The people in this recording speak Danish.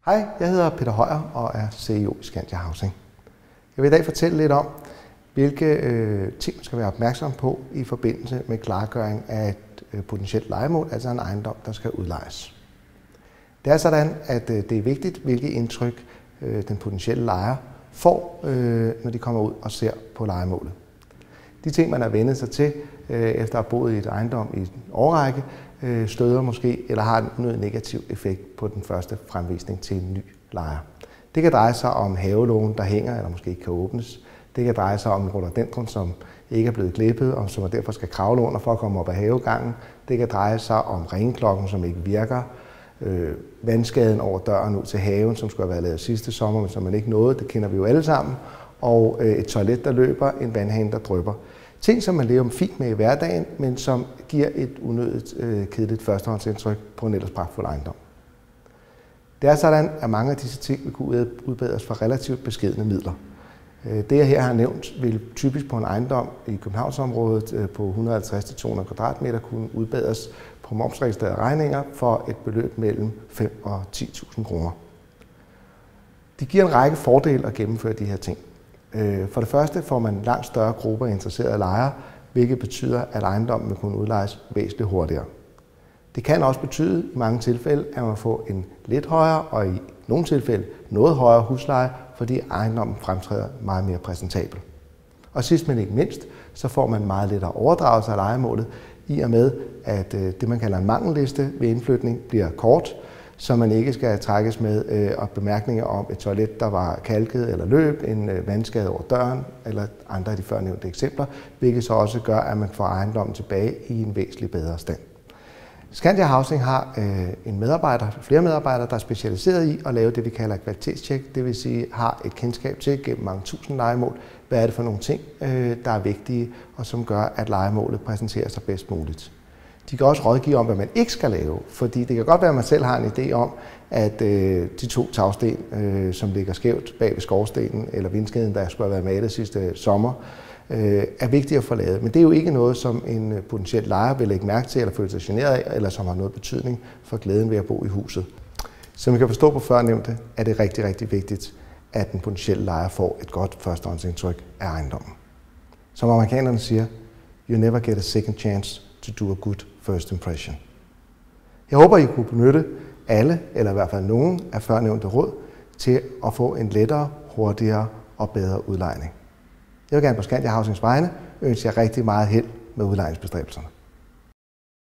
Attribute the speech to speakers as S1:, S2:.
S1: Hej, jeg hedder Peter Højer og er CEO i Scandia Housing. Jeg vil i dag fortælle lidt om, hvilke ting man skal være opmærksom på i forbindelse med klargøring af et potentielt lejemål, altså en ejendom, der skal udlejes. Det er sådan, at det er vigtigt, hvilket indtryk den potentielle lejer får, når de kommer ud og ser på lejemålet. De ting, man har vendt sig til, efter at have boet i et ejendom i en årrække, støder måske eller har en unødig negativ effekt på den første fremvisning til en ny lejer. Det kan dreje sig om havelågen, der hænger eller måske ikke kan åbnes. Det kan dreje sig om en rhododendron, som ikke er blevet klippet og som derfor skal kravle under for at komme op ad havegangen. Det kan dreje sig om ringeklokken, som ikke virker. Vandskaden over døren ud til haven, som skulle have været lavet sidste sommer, men som man ikke nåede. Det kender vi jo alle sammen. Og et toilet, der løber, en vandhane, der drypper. Ting, som man lever fint med i hverdagen, men som giver et unødigt kedeligt førstehåndsindtryk på en ellers pragtfuld ejendom. Det er sådan, at mange af disse ting vil kunne udbedres for relativt beskedne midler. Det, jeg her har nævnt, vil typisk på en ejendom i Københavnsområdet på 150-200 kvadratmeter kunne udbedres på momsregistrerede regninger for et beløb mellem 5 og 10.000 kroner. De giver en række fordele at gennemføre de her ting. For det første får man langt større grupper af interesserede lejere, hvilket betyder, at ejendommen vil kunne udlejes væsentligt hurtigere. Det kan også betyde i mange tilfælde, at man får en lidt højere og i nogle tilfælde noget højere husleje, fordi ejendommen fremtræder meget mere præsentabel. Og sidst men ikke mindst, så får man meget lettere overdragelse af lejemålet, i og med at det man kalder en mangelliste ved indflytning bliver kort, så man ikke skal trækkes med bemærkninger om et toilet, der var kalket eller løb, en vandskade over døren eller andre af de førnævnte eksempler, hvilket så også gør, at man får ejendommen tilbage i en væsentlig bedre stand. Scandia Housing har flere medarbejdere, der er specialiseret i at lave det, vi kalder et kvalitetstjek, det vil sige har et kendskab til gennem mange tusind lejemål, hvad er det for nogle ting, der er vigtige og som gør, at lejemålet præsenterer sig bedst muligt. De kan også rådgive om, hvad man ikke skal lave, fordi det kan godt være, at man selv har en idé om, at de 2 tagsten, som ligger skævt bag ved skorstenen eller vindskeden, der skulle have været malet sidste sommer, er vigtigt at få lavet. Men det er jo ikke noget, som en potentiel lejer vil lægge mærke til eller føle sig generet af, eller som har noget betydning for glæden ved at bo i huset. Som I kan forstå på førnævnte, er det rigtig, rigtig vigtigt, at den potentielle lejer får et godt førstehåndsindtryk af ejendommen. Som amerikanerne siger, you never get a second chance to do a good first impression. Jeg håber, I kunne benytte alle, eller i hvert fald nogen af førnævnte råd, til at få en lettere, hurtigere og bedre udlejning. Jeg vil gerne på Scandia Housings vegne ønske jer rigtig meget held med udlejningsbestræbelserne.